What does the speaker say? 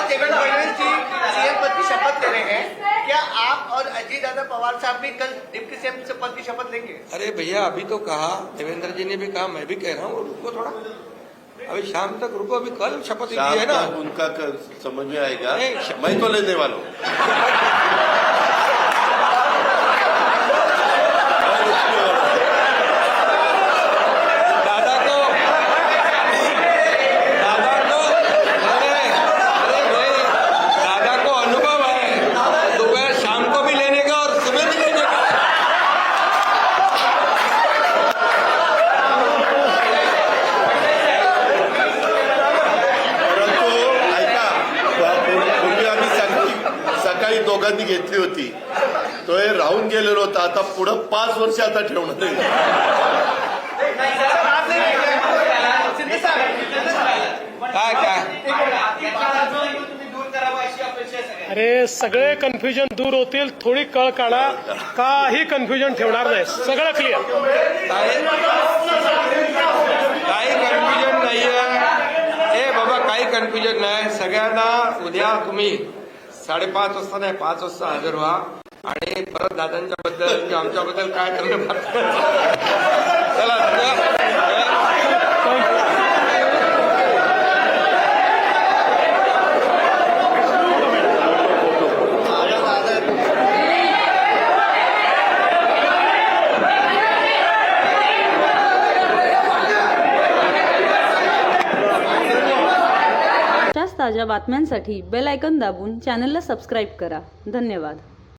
देवेंद्र फडणवीस जी CM पद की शपथ ले रहे हैं, क्या आप और अजीत दादा पवार साहब भी कल डिप्टी सीएम पद की शपथ लेंगे? अरे भैया, अभी तो कहा, देवेंद्र जी ने भी कहा, मैं भी कह रहा हूँ, रुको थोड़ा, अभी शाम तक रुको, अभी कल शपथ ली है ना, उनका समझ में आएगा। मैं तो लेने वाला हूँ। दादा को अनुभव है, दोपहर शाम को भी लेने का और सुबह भी लेने का। पूर्वी आम्ही सकाळी दोघांनी घेतली होती, तो हे राहून गेलेलो होता, आता पुढं 5 वर्ष आता ठेवणार काय अरे सगळे कन्फ्युजन दूर होतील, थोडी कळ काढा, काही कन्फ्युजन ठेवणार नाही, सगळं क्लिअर. काही कन्फ्युजन नाहीये. ए बाबा, काही कन्फ्युजन नाही. सगळ्यांना उद्या तुम्ही 5:30 वाजता नाही, 5 वाजता हजर व्हा आणि परत दादांच्या बद्दल किंवा आमच्याबद्दल काय करणं चला. ताज्या बातम्यांसाठी बेल आयकॉन दाबून चॅनलला सबस्क्राईब करा. धन्यवाद.